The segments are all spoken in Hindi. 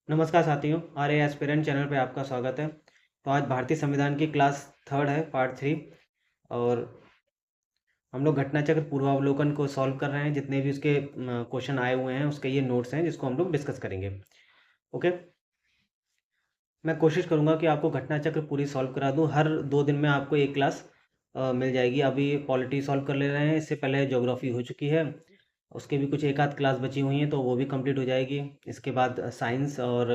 नमस्कार साथियों, आरए एस्पिरेंट चैनल पे आपका स्वागत है। तो आज भारतीय संविधान की क्लास थर्ड है, पार्ट 3। और हम लोग घटना चक्र पूर्वावलोकन को सॉल्व कर रहे हैं। जितने भी उसके क्वेश्चन आए हुए हैं उसके ये नोट्स हैं जिसको हम लोग डिस्कस करेंगे। ओके, मैं कोशिश करूंगा कि आपको घटना चक्र पूरी सॉल्व करा दूं। हर 2 दिन में आपको एक क्लास मिल जाएगी। अभी पॉलिटी सॉल्व कर ले रहे हैं, इससे पहले ज्योग्राफी हो चुकी है। उसके भी कुछ एक आध क्लास बची हुई हैं तो वो भी कंप्लीट हो जाएगी। इसके बाद साइंस और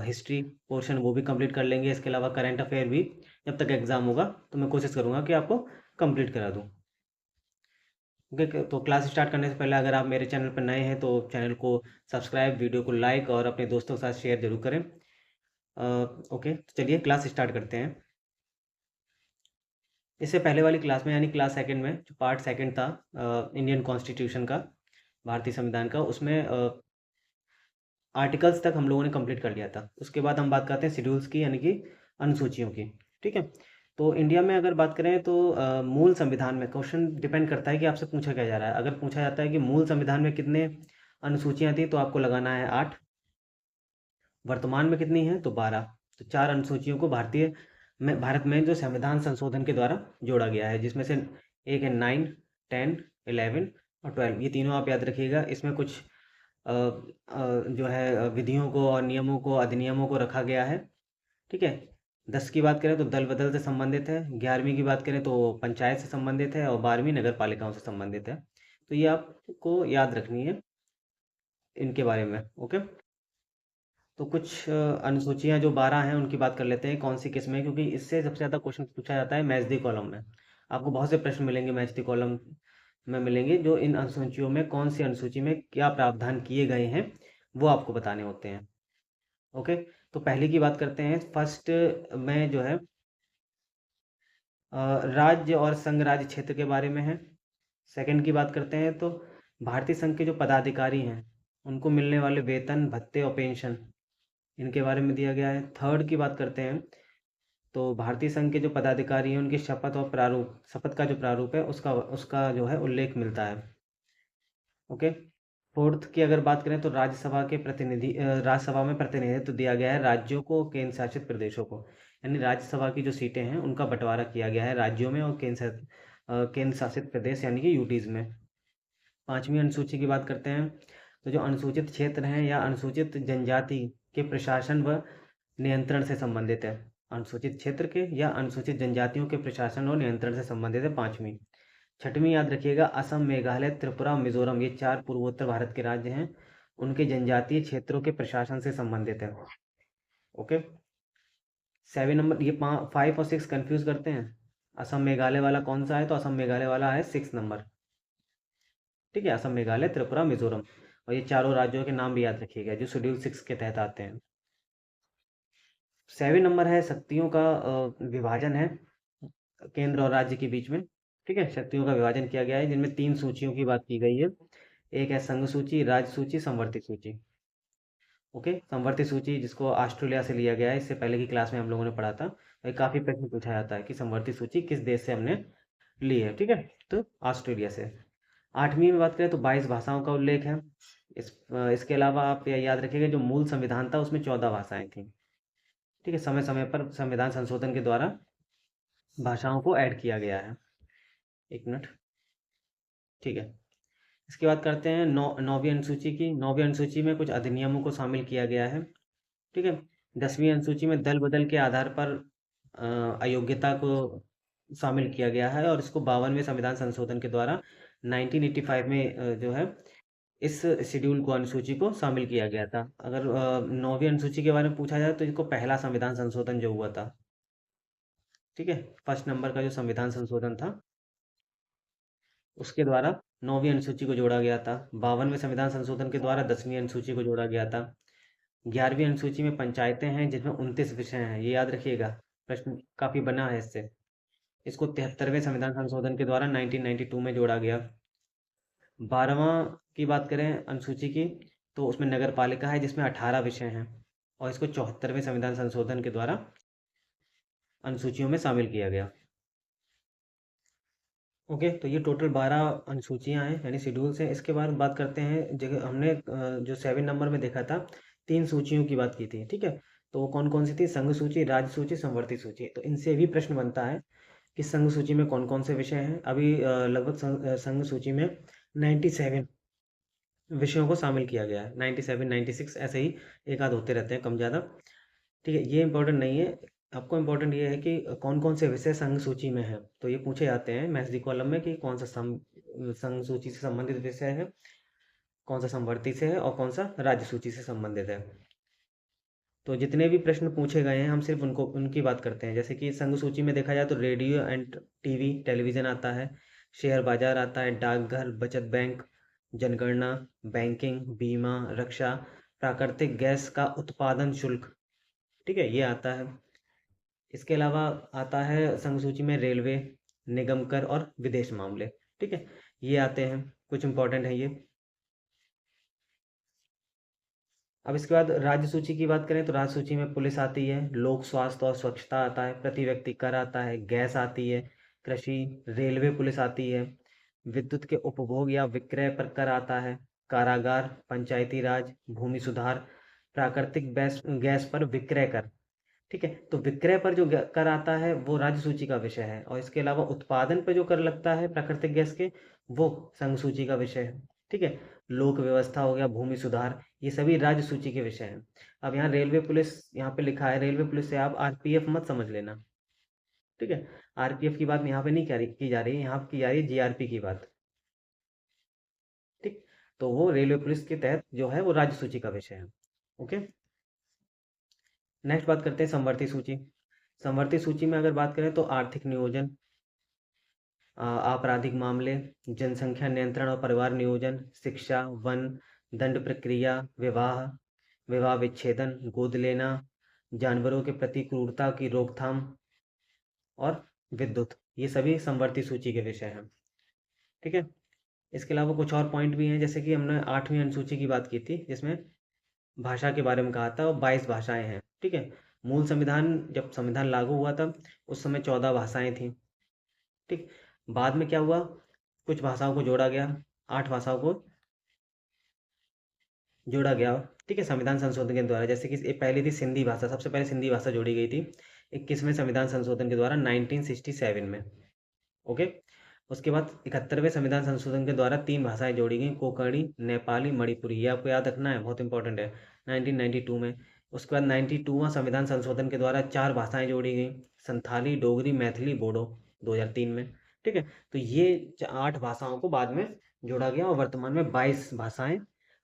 हिस्ट्री पोर्शन वो भी कंप्लीट कर लेंगे। इसके अलावा करंट अफेयर भी जब तक एग्ज़ाम होगा तो मैं कोशिश करूँगा कि आपको कंप्लीट करा दूँ। ओके, तो क्लास स्टार्ट करने से पहले अगर आप मेरे चैनल पर नए हैं तो चैनल को सब्सक्राइब, वीडियो को लाइक और अपने दोस्तों के साथ शेयर जरूर करें। ओके, तो चलिए क्लास स्टार्ट करते हैं। इससे पहले वाली क्लास में यानी क्लास सेकंड में जो पार्ट सेकंड था इंडियन कॉन्स्टिट्यूशन का, भारतीय संविधान का, उसमें आर्टिकल्स तक हम लोगों ने कंप्लीट कर लिया था। उसके बाद हम बात करते हैं शेड्यूल्स की यानी कि अनुसूचियों की। ठीक है, तो इंडिया में अगर बात करें तो मूल संविधान में क्वेश्चन डिपेंड करता है कि आपसे पूछा क्या जा रहा है। अगर पूछा जाता है कि मूल संविधान में कितने अनुसूचियां थी तो आपको लगाना है 8। वर्तमान में कितनी है तो 12। तो 4 अनुसूचियों को भारत में जो संविधान संशोधन के द्वारा जोड़ा गया है, जिसमें से एक है 9, 10, 11 और 12। ये तीनों आप याद रखिएगा। इसमें कुछ जो है विधियों को और नियमों को, अधिनियमों को रखा गया है। ठीक है, 10 की बात करें तो दल बदल से संबंधित है। 11वीं की बात करें तो पंचायत से संबंधित है और 12वीं नगर पालिकाओं से संबंधित है। तो ये आपको याद रखनी है इनके बारे में। ओके, तो कुछ अनुसूचियां जो 12 हैं उनकी बात कर लेते हैं कौन सी किस में, क्योंकि इससे सबसे ज़्यादा क्वेश्चन पूछा जाता है मैच दी कॉलम में। आपको बहुत से प्रश्न मिलेंगे मैच दी कॉलम में मिलेंगे, जो इन अनुसूचियों में कौन सी अनुसूची में क्या प्रावधान किए गए हैं वो आपको बताने होते हैं। ओके, तो पहले की बात करते हैं। फर्स्ट में जो है राज्य और संघ राज्य क्षेत्र के बारे में है। सेकंड की बात करते हैं तो भारतीय संघ के जो पदाधिकारी हैं उनको मिलने वाले वेतन, भत्ते और पेंशन, इनके बारे में दिया गया है। थर्ड की बात करते हैं तो भारतीय संघ के जो पदाधिकारी हैं उनकी शपथ और प्रारूप, शपथ का जो प्रारूप है उसका उसका जो है उल्लेख मिलता है। ओके, फोर्थ की अगर बात करें तो राज्यसभा में प्रतिनिधित्व दिया गया है राज्यों को, केंद्र शासित प्रदेशों को। यानी राज्यसभा की जो सीटें हैं उनका बंटवारा किया गया है राज्यों में और केंद्र शासित प्रदेश यानी कि यूटीज में। पांचवी अनुसूची की बात करते हैं तो जो अनुसूचित क्षेत्र हैं या अनुसूचित जनजाति के प्रशासन व नियंत्रण से संबंधित है। अनुसूचित क्षेत्र के या अनुसूचित जनजातियों के प्रशासन और नियंत्रण से संबंधित है पांचवी। छठवीं याद रखिएगा, असम, मेघालय, त्रिपुरा, मिजोरम, ये 4 पूर्वोत्तर भारत के राज्य हैं। उनके जनजातीय क्षेत्रों के प्रशासन से संबंधित है। ओके, 7 नंबर, ये 5 और 6 कंफ्यूज करते हैं। असम मेघालय वाला कौन सा है तो असम मेघालय वाला है 6 नंबर। ठीक है, असम, मेघालय, त्रिपुरा, मिजोरम। और ये चारों राज्यों के नाम भी याद रखिएगा जो शेड्यूल 6 के तहत आते हैं। 7 नंबर है शक्तियों का विभाजन है केंद्र और राज्य के बीच में। ठीक है, शक्तियों का विभाजन किया गया है जिनमें 3 सूचियों की बात की गई है। एक है संघ सूची, राज्य सूची, संवर्ती सूची। ओके, संवर्ती सूची जिसको ऑस्ट्रेलिया से लिया गया है, इससे पहले की क्लास में हम लोगों ने पढ़ा था। ये काफ़ी प्रश्न पूछा जाता है कि संवर्ती सूची किस देश से हमने ली है। ठीक है, तो ऑस्ट्रेलिया से। 8वीं में बात करें तो 22 भाषाओं का उल्लेख है। इसके अलावा आप यह याद रखिएगा जो मूल संविधान था उसमें 14 भाषाएं थी। ठीक है, समय समय पर संविधान संशोधन के द्वारा भाषाओं को ऐड किया गया है। एक मिनट। ठीक है, इसके बाद करते हैं नौवीं अनुसूची की। नौवीं अनुसूची में कुछ अधिनियमों को शामिल किया गया है। ठीक है, 10वीं अनुसूची में दल बदल के आधार पर अयोग्यता को शामिल किया गया है और इसको 52वें संविधान संशोधन के द्वारा 1985 में जो है इस शेड्यूल को, अनुसूची को शामिल किया गया था। अगर नौवीं अनुसूची के बारे में पूछा जाए तो इसको पहला संविधान संशोधन जो हुआ था। ठीक है, फर्स्ट नंबर का जो संविधान संशोधन था उसके द्वारा नौवीं अनुसूची को जोड़ा गया था। 52वें संविधान संशोधन के द्वारा 10वीं अनुसूची को जोड़ा गया था। 11वीं अनुसूची में पंचायतें हैं जिसमें 29 विषय हैं, ये याद रखिएगा, प्रश्न काफ़ी बना है इससे। इसको 73वें संविधान संशोधन के द्वारा 1992 में जोड़ा गया। 12वां की बात करें अनुसूची की तो उसमें नगर पालिका है जिसमें 18 विषय हैं और इसको 74वें संविधान संशोधन के द्वारा अनुसूचियों में शामिल किया गया। ओके, तो ये टोटल 12 अनुसूचियां हैं यानी शेड्यूल्स हैं। इसके बाद बात करते हैं जगह हमने जो 7 नंबर में देखा था 3 सूचियों की बात की थी, ठीक है? तो वो कौन-कौन सी थी? संघ सूची, राज्य सूची, संवर्ती सूची। तो इनसे भी प्रश्न बनता है कि संघ सूची में कौन-कौन से विषय हैं? अभी लगभग संघ सूची में 97 विषयों को शामिल किया गया है। 97, 96 ऐसे ही एक आध होते रहते हैं कम ज़्यादा, ठीक है? ये इम्पोर्टेंट नहीं है। आपको इम्पोर्टेंट ये है कि कौन-कौन से विषय संघ सूची में हैं। तो ये पूछे जाते हैं मैथ्स डी कॉलम में कि कौन सा संघ सूची से संबंधित विषय है, कौन सा संवर्ती से है और कौन सा राज्य सूची से संबंधित है। तो जितने भी प्रश्न पूछे गए हैं हम सिर्फ उनको उनकी बात करते हैं। जैसे कि संघ सूची में देखा जाए तो रेडियो एंड टीवी टेलीविज़न आता है, शेयर बाजार आता है, डाकघर, बचत बैंक, जनगणना, बैंकिंग, बीमा, रक्षा, प्राकृतिक गैस का उत्पादन शुल्क, ठीक है? ये आता है। इसके अलावा आता है संघ सूची में रेलवे, निगम कर और विदेश मामले, ठीक है? ये आते हैं, कुछ इंपॉर्टेंट है ये। अब इसके बाद राज्य सूची की बात करें तो राज्य सूची में पुलिस आती है, लोक स्वास्थ्य और स्वच्छता आता है, प्रति व्यक्ति कर आता है, गैस आती है, कृषि, रेलवे पुलिस आती है, विद्युत के उपभोग या विक्रय पर कर आता है, कारागार, पंचायती राज, भूमि सुधार, प्राकृतिक गैस गैस पर विक्रय कर, ठीक है? तो विक्रय पर जो कर आता है वो राज्य सूची का विषय है और इसके अलावा उत्पादन पे जो कर लगता है प्राकृतिक गैस के, वो संघ सूची का विषय है, ठीक है? लोक व्यवस्था हो गया, भूमि सुधार, ये सभी राज्य सूची के विषय हैं। अब यहाँ रेलवे पुलिस यहाँ पे लिखा है, रेलवे पुलिस से आप आरपीएफ मत समझ लेना, ठीक है? आरपीएफ की बात यहाँ पे नहीं की जा रही है, यहाँ की जा रही है जीआरपी की बात, ठीक? तो वो रेलवे पुलिस के तहत जो है वो राज्य सूची का विषय है। ओके, नेक्स्ट बात करते हैं संवर्ती सूची। संवर्ती सूची में अगर बात करें तो आर्थिक नियोजन, आपराधिक मामले, जनसंख्या नियंत्रण और परिवार नियोजन, शिक्षा, वन, दंड प्रक्रिया, विवाह, विवाह विच्छेदन, गोद लेना, जानवरों के प्रति क्रूरता की रोकथाम और विद्युत, ये सभी संवर्ती सूची के विषय हैं, ठीक है? इसके अलावा कुछ और पॉइंट भी हैं, जैसे कि हमने 8वीं अनुसूची की बात की थी जिसमें भाषा के बारे में कहा था और 22 भाषाएं हैं, ठीक है? मूल संविधान जब संविधान लागू हुआ था उस समय 14 भाषाएं थी, ठीक? बाद में क्या हुआ, कुछ भाषाओं को जोड़ा गया, 8 भाषाओं को जोड़ा गया, ठीक है, संविधान संशोधन के द्वारा। जैसे कि पहली थी सिंधी भाषा, सबसे पहले सिंधी भाषा जोड़ी गई थी 21वें संविधान संशोधन के द्वारा 1967 में। ओके, उसके बाद 71वें संविधान संशोधन के द्वारा 3 भाषाएं जोड़ी गई, कोंकणी, नेपाली, मणिपुरी, ये आपको याद रखना है, बहुत इंपॉर्टेंट है, 1992 में। उसके बाद 92वां संविधान संशोधन के द्वारा 4 भाषाएं जोड़ी गई, संथाली, डोगरी, मैथिली, बोडो, 2003 में, ठीक है? तो ये 8 भाषाओं को बाद में जोड़ा गया और वर्तमान में 22 भाषाएं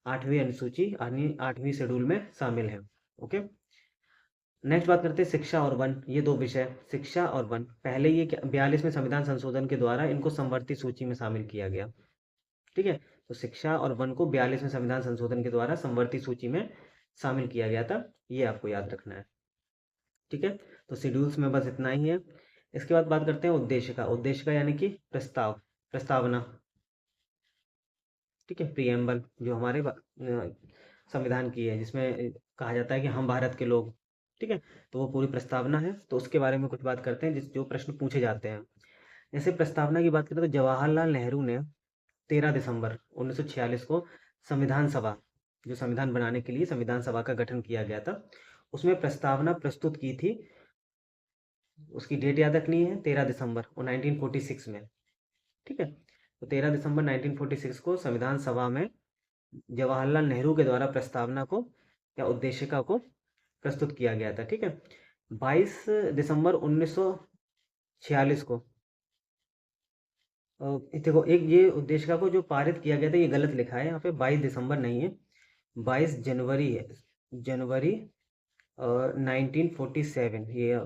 8वीं अनुसूची 8वीं शेड्यूल में शामिल हैं। ओके, नेक्स्ट बात करते हैं शिक्षा और वन, ये दो विषय, शिक्षा और वन। पहले ये 42वें संविधान संशोधन के द्वारा इनको संवर्ती सूची में शामिल किया गया, ठीक है? तो शिक्षा और वन को 42वें संविधान संशोधन के द्वारा संवर्ती सूची में शामिल किया गया था, ये आपको याद रखना है, ठीक है? तो शेड्यूल्स में बस इतना ही है। इसके बाद बात करते हैं उद्देश्य का। उद्देश्य का यानी कि प्रस्तावना, ठीक है, प्रियम्बल जो हमारे संविधान की है, जिसमें कहा जाता है कि हम भारत के लोग, ठीक है? तो वो पूरी प्रस्तावना है, तो उसके बारे में कुछ बात करते हैं जिस जो प्रश्न पूछे जाते हैं। जैसे प्रस्तावना की बात करें तो जवाहरलाल नेहरू ने 13 दिसंबर 1946 को संविधान सभा, जो संविधान बनाने के लिए संविधान सभा का गठन किया गया था, उसमें प्रस्तावना प्रस्तुत की थी। उसकी डेट याद रखनी है, 13 दिसंबर और 1946 में, ठीक है? तो 13 दिसंबर 1946 को संविधान सभा में जवाहरलाल नेहरू के द्वारा प्रस्तावना को या उद्देशिका को प्रस्तुत किया गया था, ठीक है? 22 दिसंबर 1946 को देखो, एक ये उद्देशिका को जो पारित किया गया था ये गलत लिखा है यहाँ पे, 22 दिसंबर नहीं है, 22 जनवरी है, जनवरी 1947, ये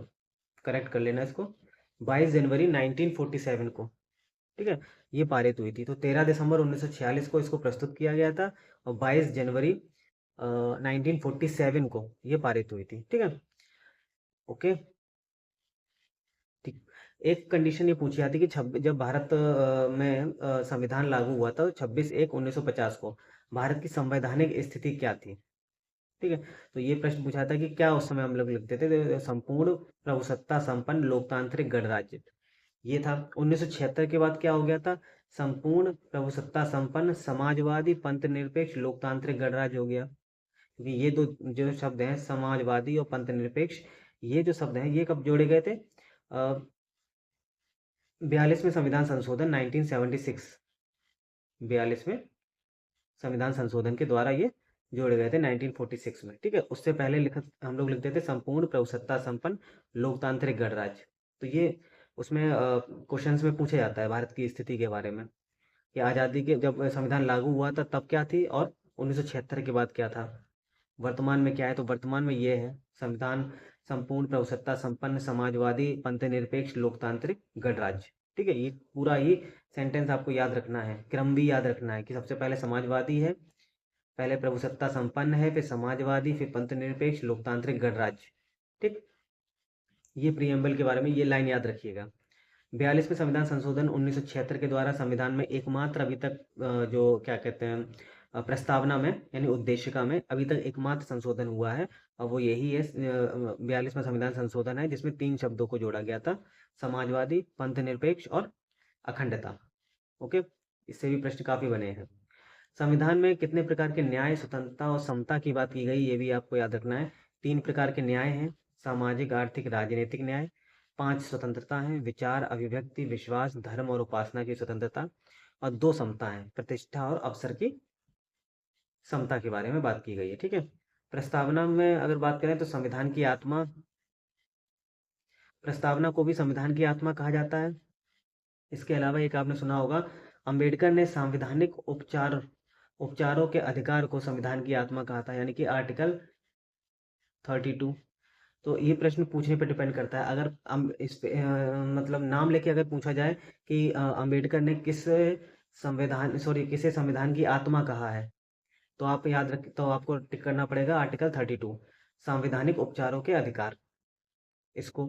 करेक्ट कर लेना इसको, 22 जनवरी 1947 को, ठीक है, ये पारित हुई थी। तो 13 दिसंबर 1946 को इसको प्रस्तुत किया गया था और 22 जनवरी 1947 को ये पारित हुई थी, ठीक है? ओके, ठीक। एक कंडीशन ये पूछी जाती कि जब भारत में संविधान लागू हुआ था 26/1/1950 को भारत की संवैधानिक स्थिति क्या थी, ठीक है? तो ये प्रश्न पूछा था कि क्या उस समय हम लोग लिखते थे, तो संपूर्ण प्रभुसत्ता संपन्न लोकतांत्रिक गणराज्य, ये था। 1976 के बाद क्या हो गया था, संपूर्ण प्रभुसत्ता संपन्न समाजवादी पंथ निरपेक्ष लोकतांत्रिक गणराज्य हो गया। क्योंकि ये दो जो शब्द हैं समाजवादी और पंथ निरपेक्ष, ये जो शब्द हैं ये कब जोड़े गए थे? 42वें संविधान संशोधन 1976, 42वें संविधान संशोधन के द्वारा ये जोड़े गए थे 1946 में। ठीक है, उससे पहले लिखत हम लोग लिखते थे संपूर्ण प्रभुसत्ता संपन्न लोकतांत्रिक गणराज्य। तो ये उसमें क्वेश्चंस में पूछा जाता है भारत की स्थिति के बारे में कि आज़ादी के जब संविधान लागू हुआ था तब क्या थी और 1976 के बाद क्या था, वर्तमान में क्या है। तो वर्तमान में ये है संविधान संपूर्ण प्रभुसत्ता संपन्न समाजवादी पंथ निरपेक्ष लोकतांत्रिक गणराज्य। ठीक है, ये पूरा ही सेंटेंस आपको याद रखना है, क्रम भी याद रखना है कि सबसे पहले समाजवादी है, पहले प्रभुसत्ता संपन्न है, फिर समाजवादी, फिर पंथ निरपेक्ष लोकतांत्रिक गणराज्य। ठीक, ये प्रियम्बल के बारे में ये लाइन याद रखिएगा। 42वें संविधान संशोधन 1976 के द्वारा संविधान में एकमात्र अभी तक जो क्या कहते हैं प्रस्तावना में यानी उद्देशिका में अभी तक एकमात्र संशोधन हुआ है और वो यही है 42वां संविधान संशोधन है जिसमें 3 शब्दों को जोड़ा गया था, समाजवादी, पंथ निरपेक्ष और अखंडता। ओके, इससे भी प्रश्न काफी बने हैं। संविधान में कितने प्रकार के न्याय, स्वतंत्रता और समता की बात की गई, ये भी आपको याद रखना है। 3 प्रकार के न्याय हैं, सामाजिक, आर्थिक, राजनीतिक न्याय। 5 स्वतंत्रता हैं, विचार, अभिव्यक्ति, विश्वास, धर्म और उपासना की स्वतंत्रता। और 2 समता हैं, प्रतिष्ठा और अवसर की समता के बारे में बात की गई है। ठीक है, प्रस्तावना में अगर बात करें तो संविधान की आत्मा, प्रस्तावना को भी संविधान की आत्मा कहा जाता है। इसके अलावा एक आपने सुना होगा, अंबेडकर ने संवैधानिक उपचारों के अधिकार को संविधान की आत्मा कहा था, यानी कि आर्टिकल 32। तो ये प्रश्न पूछने पर डिपेंड करता है। अगर इस पे मतलब नाम लेके अगर पूछा जाए कि अंबेडकर ने किसे संविधान की आत्मा कहा है, तो आप याद रख तो आपको टिक करना पड़ेगा आर्टिकल 32, संवैधानिक उपचारों के अधिकार। इसको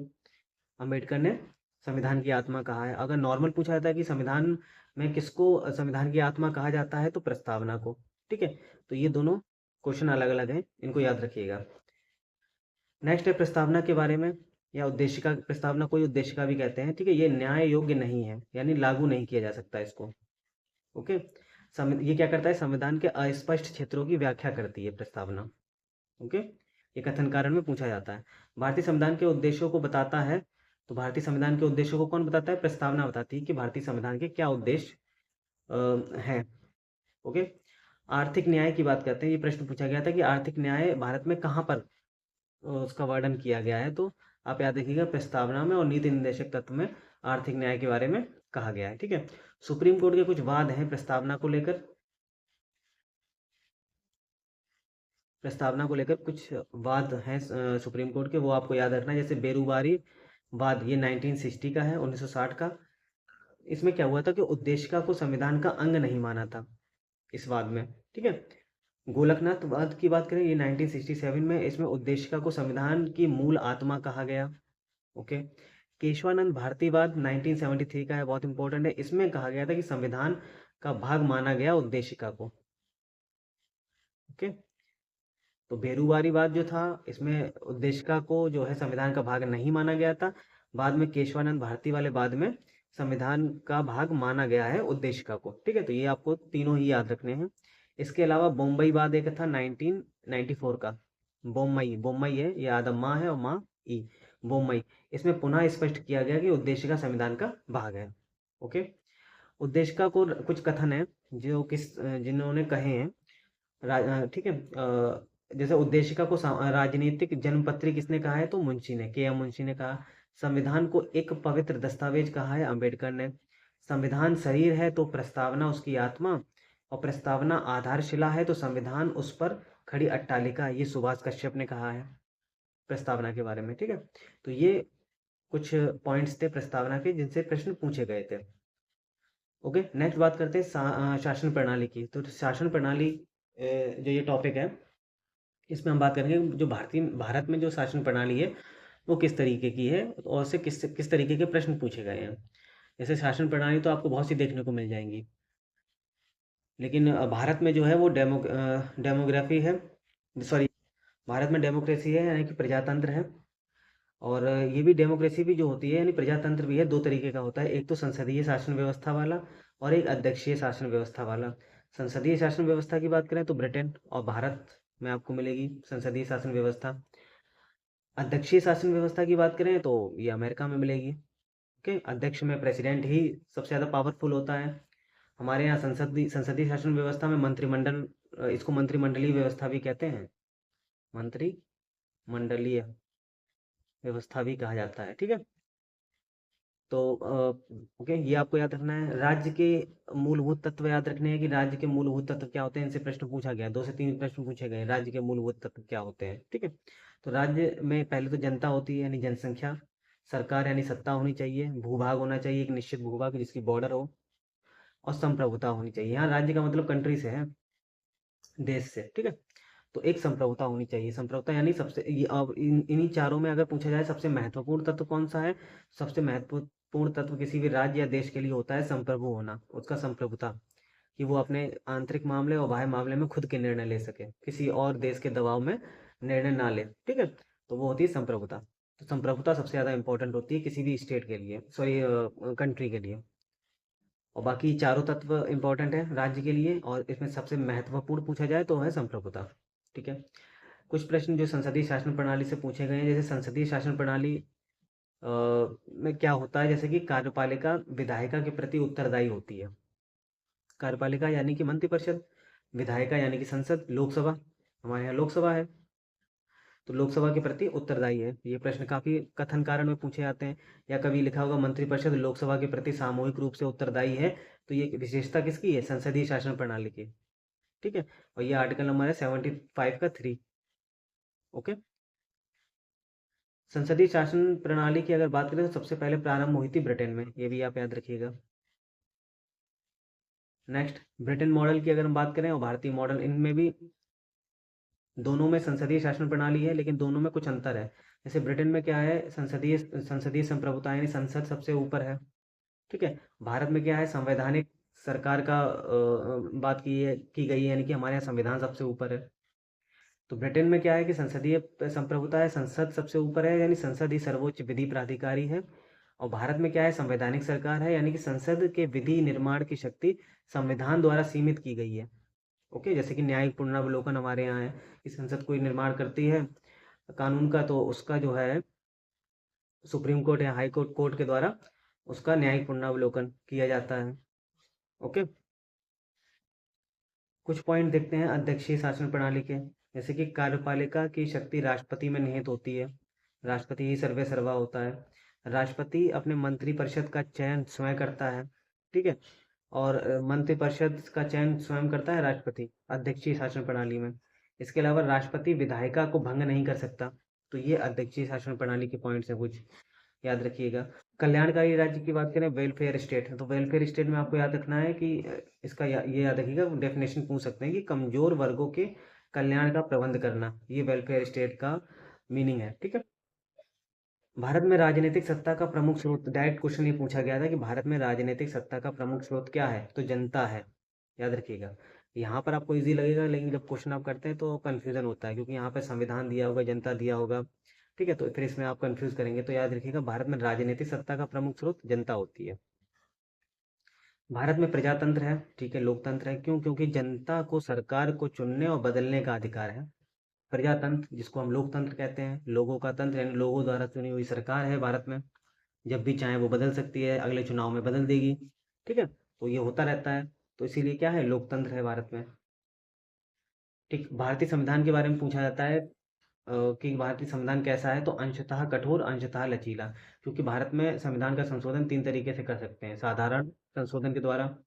अंबेडकर ने संविधान की आत्मा कहा है। अगर नॉर्मल पूछा जाता है कि संविधान में किसको संविधान की आत्मा कहा जाता है, तो प्रस्तावना को। ठीक है, तो ये दोनों क्वेश्चन अलग अलग हैं, इनको याद रखिएगा। नेक्स्ट है प्रस्तावना के बारे में, या उद्देशिका। प्रस्तावना कोई उद्देशिका भी कहते हैं। ठीक है, ये न्याय योग्य नहीं है, यानी लागू नहीं किया जा सकता इसको। ओके, ये क्या करता है, संविधान के अस्पष्ट क्षेत्रों की व्याख्या करती है प्रस्तावना। ओके, ये कथन कारण में पूछा जाता है। भारतीय संविधान के उद्देश्यों को बताता है। तो भारतीय संविधान के उद्देश्यों को कौन बताता है? प्रस्तावना बताती है कि भारतीय संविधान के क्या उद्देश्य हैं। ओके, आर्थिक न्याय की बात करते हैं। ये प्रश्न पूछा गया था कि आर्थिक न्याय भारत में कहाँ पर उसका वर्णन किया गया है, तो आप याद रखिएगा प्रस्तावना में और नीति निर्देशक तत्व में आर्थिक न्याय के बारे में कहा गया है। ठीक है, सुप्रीम कोर्ट के कुछ वाद हैं प्रस्तावना को लेकर। प्रस्तावना को लेकर कुछ वाद हैं सुप्रीम कोर्ट के, वो आपको याद रखना है। जैसे बेरुबारी वाद, ये 1960 का है, 1960 का। इसमें क्या हुआ था कि उद्देशिका को संविधान का अंग नहीं माना था इस वाद में। ठीक है, गोलकनाथ वाद की बात करें, ये 1967 में, इसमें उद्देशिका को संविधान की मूल आत्मा कहा गया। ओके, केशवानंद भारतीवाद 1973 का है, बहुत इंपॉर्टेंट है। इसमें कहा गया था कि संविधान का भाग माना गया उद्देशिका को। ओके, तो बेरुवारीवाद जो था, इसमें उद्देशिका को जो है संविधान का भाग नहीं माना गया था। बाद में केशवानंद भारती वाले बाद में संविधान का भाग माना गया है उद्देशिका को। ठीक है, तो ये आपको तीनों ही याद रखने हैं। इसके अलावा बम्बई वाद एक था 1994 का, बोम्मई, बोम्मई है, ये आदम माँ है और माँ ई, बोम्मई। इसमें पुनः स्पष्ट किया गया कि उद्देशिका संविधान का भाग है। ओके, उद्देशिका को कुछ कथन है जो जिन्होंने कहे हैं। ठीक है, जैसे उद्देशिका को राजनीतिक जन्मपत्री किसने कहा है, तो मुंशी ने, के एम मुंशी ने कहा। संविधान को एक पवित्र दस्तावेज कहा है, अंबेडकर ने। संविधान शरीर है तो प्रस्तावना उसकी आत्मा, और प्रस्तावना आधारशिला है तो संविधान उस पर खड़ी अट्टालिका, ये सुभाष कश्यप ने कहा है प्रस्तावना के बारे में। ठीक है, तो ये कुछ पॉइंट्स थे प्रस्तावना के जिनसे प्रश्न पूछे गए थे। ओके, नेक्स्ट बात करते हैं शासन प्रणाली की। तो शासन प्रणाली जो ये टॉपिक है, इसमें हम बात करेंगे जो भारत में जो शासन प्रणाली है वो किस तरीके की है और उससे किस किस तरीके के प्रश्न पूछे गए हैं। जैसे शासन प्रणाली तो आपको बहुत सी देखने को मिल जाएंगी, लेकिन भारत में जो है वो डेमोग्राफी है, सॉरी, भारत में डेमोक्रेसी है यानी कि प्रजातंत्र है। और ये भी डेमोक्रेसी भी जो होती है यानी प्रजातंत्र भी है, 2 तरीके का होता है। एक तो संसदीय शासन व्यवस्था वाला और एक अध्यक्षीय शासन व्यवस्था वाला। संसदीय शासन व्यवस्था की बात करें तो ब्रिटेन, और भारत में आपको मिलेगी संसदीय शासन व्यवस्था। अध्यक्षीय शासन व्यवस्था की बात करें तो ये अमेरिका में मिलेगी। ओके, अध्यक्ष में प्रेसिडेंट ही सबसे ज़्यादा पावरफुल होता है। हमारे यहाँ संसदीय संसदीय शासन व्यवस्था में मंत्रिमंडल, इसको मंत्रिमंडलीय व्यवस्था भी कहते हैं, मंत्रिमंडलीय व्यवस्था भी कहा जाता है। ठीक है, तो ओके, ये आपको याद रखना है। राज्य के मूलभूत तत्व याद रखने हैं कि राज्य के मूलभूत तत्व क्या होते हैं, इनसे प्रश्न पूछा गया है। 2 से 3 प्रश्न पूछे गए हैं, राज्य के मूलभूत तत्व क्या होते हैं। ठीक है, तो राज्य में पहले तो जनता होती है यानी जनसंख्या, सरकार यानी सत्ता होनी चाहिए, भूभाग होना चाहिए एक निश्चित भूभाग जिसकी बॉर्डर हो, और संप्रभुता होनी चाहिए। यहाँ राज्य का मतलब कंट्री से है, देश से। ठीक है, तो एक संप्रभुता होनी चाहिए। संप्रभुता यानी सबसे ये, अब इन्हीं चारों में अगर पूछा जाए सबसे महत्वपूर्ण तत्व कौन सा है, सबसे महत्वपूर्ण तत्व किसी भी राज्य या देश के लिए होता है संप्रभु होना, उसका संप्रभुता, कि वो अपने आंतरिक मामले और बाह्य मामले में खुद के निर्णय ले सके, किसी और देश के दबाव में निर्णय ना ले। ठीक है, तो वो होती है संप्रभुता। तो संप्रभुता सबसे ज़्यादा इंपॉर्टेंट होती है किसी भी स्टेट के लिए, सॉरी कंट्री के लिए। और बाकी चारों तत्व इंपॉर्टेंट है राज्य के लिए, और इसमें सबसे महत्वपूर्ण पूछा जाए तो है संप्रभुता। ठीक है, कुछ प्रश्न जो संसदीय शासन प्रणाली से पूछे गए हैं, जैसे संसदीय शासन प्रणाली में क्या होता है, जैसे कि कार्यपालिका विधायिका के प्रति उत्तरदायी होती है। कार्यपालिका यानी कि मंत्रिपरिषद, विधायिका यानी कि संसद, लोकसभा, हमारे यहाँ लोकसभा है, तो लोकसभा के प्रति उत्तरदायी है। ये प्रश्न काफी कथन कारण में पूछे जाते हैं, या कभी लिखा होगा मंत्रिपरिषद लोकसभा के प्रति सामूहिक रूप से उत्तरदायी है, तो ये विशेषता किसकी है, संसदीय शासन प्रणाली की। ठीक है, और ये आर्टिकल नंबर है 75 का 3। ओके, संसदीय शासन प्रणाली की अगर बात करें तो सबसे पहले प्रारंभ हुई थी ब्रिटेन में, ये भी आप याद रखिएगा। नेक्स्ट, ब्रिटेन मॉडल की अगर हम बात करें और भारतीय मॉडल, इनमें भी दोनों में संसदीय शासन प्रणाली है, लेकिन दोनों में कुछ अंतर है। जैसे ब्रिटेन में क्या है, संसदीय संसदीय संप्रभुता यानी संसद सबसे ऊपर है। ठीक है, भारत में क्या है, संवैधानिक सरकार का बात की गई है, यानी कि हमारे यहाँ संविधान सबसे ऊपर है। तो ब्रिटेन में क्या है कि संसदीय संप्रभुता है, संसद सबसे ऊपर है, यानी संसद ही सर्वोच्च विधि प्राधिकारी है। और भारत में क्या है, संवैधानिक सरकार है, यानी कि संसद के विधि निर्माण की शक्ति संविधान द्वारा सीमित की गई है। ओके, जैसे कि न्यायिक पुनरावलोकन हमारे यहाँ है कि संसद कोई निर्माण करती है कानून का, तो उसका जो है सुप्रीम कोर्ट या हाई कोर्ट कोर्ट के द्वारा उसका न्यायिक पुनरावलोकन किया जाता है। ओके, कुछ पॉइंट देखते हैं अध्यक्षीय शासन प्रणाली के, जैसे कि कार्यपालिका की शक्ति राष्ट्रपति में निहित होती है, राष्ट्रपति ही सर्वे सर्वा होता है। राष्ट्रपति अपने मंत्रिपरिषद का चयन स्वयं करता है। ठीक है, और मंत्रिपरिषद का चयन स्वयं करता है राष्ट्रपति अध्यक्षीय शासन प्रणाली में। इसके अलावा राष्ट्रपति विधायिका को भंग नहीं कर सकता। तो ये अध्यक्षीय शासन प्रणाली के पॉइंट्स हैं कुछ, याद रखिएगा। कल्याणकारी राज्य की बात करें, वेलफेयर स्टेट है, तो वेलफेयर स्टेट में आपको याद रखना है कि इसका ये याद रखिएगा, डेफिनेशन पूछ सकते हैं कि कमजोर वर्गों के कल्याण का प्रबंध करना, ये वेलफेयर स्टेट का मीनिंग है। ठीक है, भारत में राजनीतिक सत्ता का प्रमुख स्रोत, डायरेक्ट क्वेश्चन ये पूछा गया था कि भारत में राजनीतिक सत्ता का प्रमुख स्रोत क्या है, तो जनता है, याद रखिएगा। यहाँ पर आपको इजी लगेगा, लेकिन जब क्वेश्चन आप करते हैं तो कन्फ्यूजन होता है, क्योंकि यहाँ पे संविधान दिया होगा, जनता दिया होगा। ठीक है, तो फिर इसमें आप कंफ्यूज करेंगे, तो याद रखिएगा भारत में राजनीतिक सत्ता का प्रमुख स्रोत जनता होती है। भारत में प्रजातंत्र है, ठीक है, लोकतंत्र है, क्यों, क्योंकि जनता को सरकार को चुनने और बदलने का अधिकार है। प्रजातंत्र जिसको हम लोकतंत्र कहते हैं, लोगों का तंत्र, यानी लोगों द्वारा चुनी हुई सरकार है भारत में, जब भी चाहे वो बदल सकती है, अगले चुनाव में बदल देगी। ठीक है, तो ये होता रहता है, तो इसीलिए क्या है, लोकतंत्र है भारत में। ठीक, भारतीय संविधान के बारे में पूछा जाता है कि भारतीय संविधान कैसा है, तो अंशतः कठोर अंशतः लचीला, क्योंकि भारत में संविधान का संशोधन 3 तरीके से कर सकते हैं, साधारण संशोधन के द्वारा,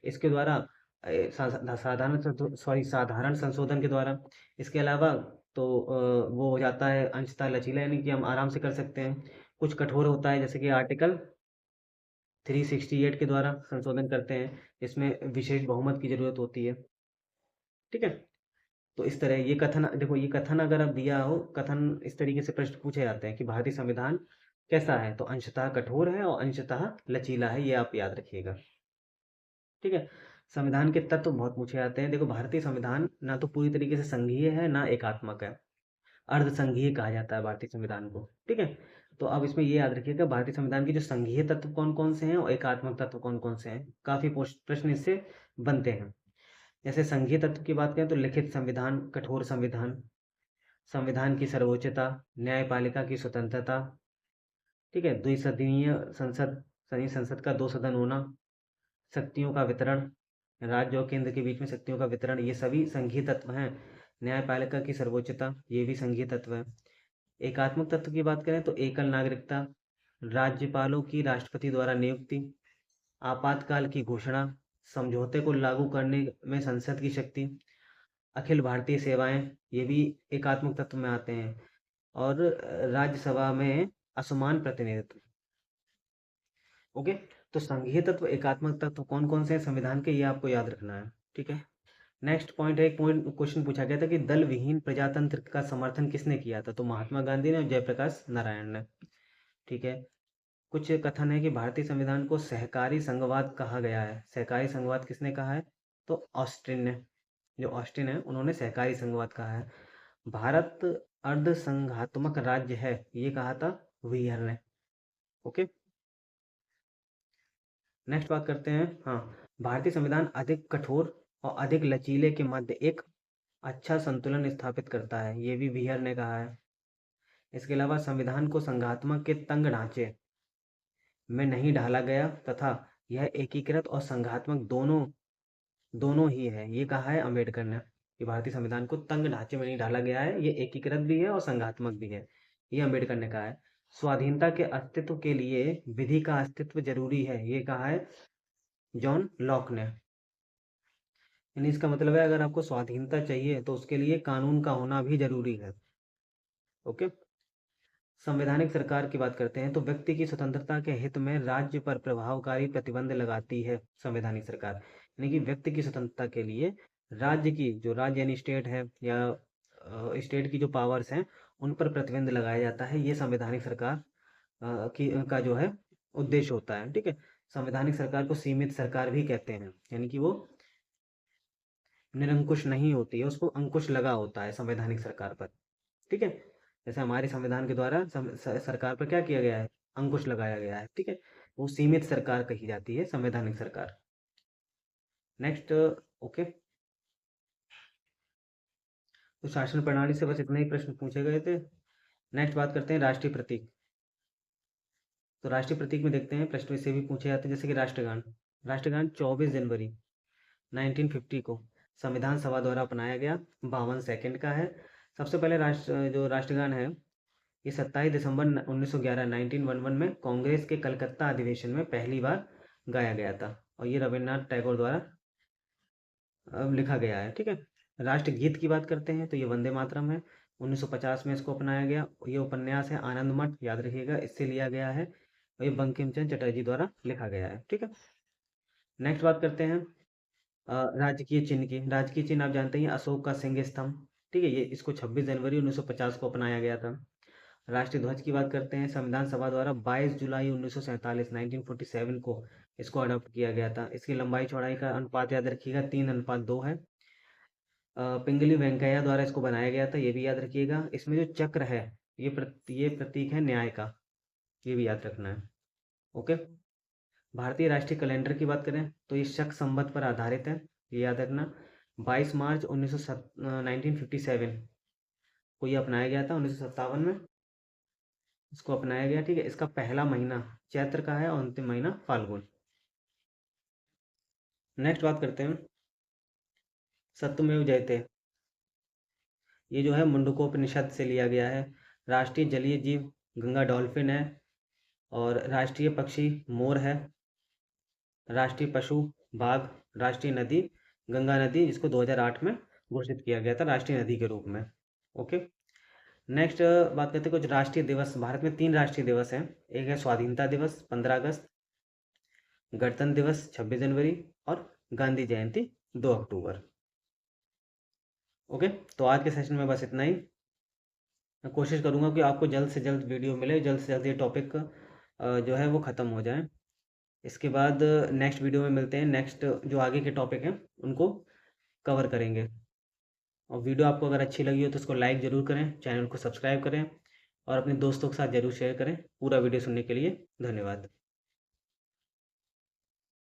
इसके द्वारा साधारण संशोधन के द्वारा, इसके अलावा तो वो हो जाता है अंशतः लचीला, यानी कि हम आराम से कर सकते हैं। कुछ कठोर होता है, जैसे कि आर्टिकल 368 के द्वारा संशोधन करते हैं, इसमें विशेष बहुमत की जरूरत होती है। ठीक है, तो इस तरह ये कथन देखो, ये कथन अगर अब दिया हो, कथन इस तरीके से प्रश्न पूछे जाते हैं कि भारतीय संविधान कैसा है, तो अंशतः कठोर है और अंशतः लचीला है, ये आप याद रखिएगा। ठीक है, संविधान के तत्व बहुत पूछे जाते हैं। देखो, भारतीय संविधान ना तो पूरी तरीके से संघीय है ना एकात्मक है, अर्ध संघीय कहा जाता है भारतीय संविधान को। ठीक है, तो अब इसमें ये याद रखिएगा भारतीय संविधान के जो संघीय तत्व कौन कौन से हैं और एकात्मक तत्व कौन कौन से हैं, काफी प्रश्न इससे बनते हैं। जैसे संघीय तत्व की बात करें तो लिखित संविधान, कठोर संविधान, संविधान की सर्वोच्चता, न्यायपालिका की स्वतंत्रता, ठीक है, द्विसदनीय संसद, संसद का 2 सदन होना, शक्तियों का वितरण, राज्य और केंद्र के बीच में शक्तियों का वितरण, ये सभी संघीय तत्व हैं। न्यायपालिका की सर्वोच्चता, ये भी संघीय तत्व है। एकात्मक तत्व की बात करें तो एकल नागरिकता, राज्यपालों की राष्ट्रपति द्वारा नियुक्ति, आपातकाल की घोषणा, समझौते को लागू करने में संसद की शक्ति, अखिल भारतीय सेवाएं, ये भी एकात्मक तत्व में आते हैं, और राज्यसभा में असमान प्रतिनिधित्व। ओके, तो संघीय तत्व, एकात्मक तत्व कौन कौन से हैं संविधान के, ये आपको याद रखना है, ठीक है। नेक्स्ट पॉइंट है, एक पॉइंट क्वेश्चन पूछा गया था कि दल विहीन प्रजातंत्र का समर्थन किसने किया था, तो महात्मा गांधी ने और जयप्रकाश नारायण ने, ठीक है। कुछ कथन है कि भारतीय संविधान को सहकारी संघवाद कहा गया है। सहकारी संघवाद किसने कहा है, तो ऑस्टिन ने, जो ऑस्टिन है उन्होंने सहकारी संघवाद कहा है। भारत अर्ध संघात्मक राज्य है, ये कहा था व्हीयर ने। ओके, नेक्स्ट बात करते हैं। हाँ, भारतीय संविधान अधिक कठोर और अधिक लचीले के मध्य एक अच्छा संतुलन स्थापित करता है, ये भी व्हीयर ने कहा है। इसके अलावा संविधान को संघात्मक के तंग ढांचे में नहीं ढाला गया तथा यह एकीकृत और संघात्मक दोनों दोनों ही है, ये कहा है अम्बेडकर ने, कि भारतीय संविधान को तंग ढांचे में नहीं डाला गया है, ये एकीकृत भी है और संघात्मक भी है, ये अम्बेडकर ने कहा है। स्वाधीनता के अस्तित्व के लिए विधि का अस्तित्व जरूरी है, ये कहा है जॉन लॉक ने। यानी इसका मतलब है अगर आपको स्वाधीनता चाहिए तो उसके लिए कानून का होना भी जरूरी है। ओके, संवैधानिक सरकार की बात करते हैं तो व्यक्ति की स्वतंत्रता के हित में राज्य पर प्रभावकारी प्रतिबंध लगाती है संवैधानिक सरकार। यानी कि व्यक्ति की स्वतंत्रता के लिए राज्य की, जो राज्य यानी स्टेट है या स्टेट की जो पावर्स हैं उन पर प्रतिबंध लगाया जाता है, ये संवैधानिक सरकार की का जो है उद्देश्य होता है, ठीक है। संवैधानिक सरकार को सीमित सरकार भी कहते हैं, यानी कि वो निरंकुश नहीं होती है, उसको अंकुश लगा होता है संवैधानिक सरकार पर, ठीक है। जैसे हमारे संविधान के द्वारा सरकार पर क्या किया गया है, अंकुश लगाया गया है, ठीक है। वो सीमित सरकार कही जाती है संवैधानिक सरकार। नेक्स्ट, ओके, तो शासन प्रणाली से बस इतने ही प्रश्न पूछे गए थे। नेक्स्ट बात करते हैं राष्ट्रीय प्रतीक। तो राष्ट्रीय प्रतीक में देखते हैं प्रश्न इससे भी पूछे जाते हैं, जैसे कि राष्ट्रगान। राष्ट्रगान 24 जनवरी 1950 को संविधान सभा द्वारा अपनाया गया, 52 सेकंड का है। सबसे पहले जो राष्ट्रगान है ये 27 दिसंबर 1911 1911 में कांग्रेस के कलकत्ता अधिवेशन में पहली बार गाया गया था, और ये रविन्द्रनाथ टैगोर द्वारा लिखा गया है, ठीक है। राष्ट्रगीत की बात करते हैं तो ये वंदे मातरम है, 1950 में इसको अपनाया गया। ये उपन्यास है आनंद मठ, याद रखिएगा, इससे लिया गया है, और ये बंकिम चंद्र चटर्जी द्वारा लिखा गया है, ठीक है। नेक्स्ट बात करते हैं राजकीय चिन्ह की। राजकीय चिन्ह आप जानते हैं अशोक का सिंह स्तंभ, ठीक है, ये इसको 26 जनवरी 1950 को अपनाया गया था। राष्ट्रीय ध्वज की बात करते हैं, संविधान सभा द्वारा 22 जुलाई 1947 1947 को इसको अडॉप्ट किया गया था। इसकी लंबाई चौड़ाई का अनुपात याद रखिएगा 3:2 है। पिंगली वेंकैया द्वारा इसको बनाया गया था, ये भी याद रखिएगा। इसमें जो चक्र है ये प्रतीक है न्याय का, ये भी याद रखना है। ओके, भारतीय राष्ट्रीय कैलेंडर की बात करें तो ये शक संवत पर आधारित है, ये याद रखना। 22 मार्च 1957 को ये अपनाया गया था, 1957 में इसको अपनाया गया, ठीक है। इसका पहला महीना चैत्र का है और अंतिम महीना फाल्गुन। नेक्स्ट बात करते हैं सत्यमेव जयते। ये जो है मुंडकोपनिषद से लिया गया है। राष्ट्रीय जलीय जीव गंगा डॉल्फिन है, और राष्ट्रीय पक्षी मोर है। राष्ट्रीय पशु बाघ। राष्ट्रीय नदी गंगा नदी, जिसको 2008 में घोषित किया गया था राष्ट्रीय नदी के रूप में। ओके, नेक्स्ट बात करते हैं कुछ राष्ट्रीय दिवस। भारत में 3 राष्ट्रीय दिवस हैं, एक है स्वाधीनता दिवस 15 अगस्त, गणतंत्र दिवस 26 जनवरी, और गांधी जयंती 2 अक्टूबर। ओके, तो आज के सेशन में बस इतना ही। मैं कोशिश करूंगा कि आपको जल्द से जल्द वीडियो मिले, जल्द से जल्द ये टॉपिक जो है वो ख़त्म हो जाए। इसके बाद नेक्स्ट वीडियो में मिलते हैं, नेक्स्ट जो आगे के टॉपिक हैं उनको कवर करेंगे। और वीडियो आपको अगर अच्छी लगी हो तो उसको लाइक ज़रूर करें, चैनल को सब्सक्राइब करें, और अपने दोस्तों के साथ ज़रूर शेयर करें। पूरा वीडियो सुनने के लिए धन्यवाद।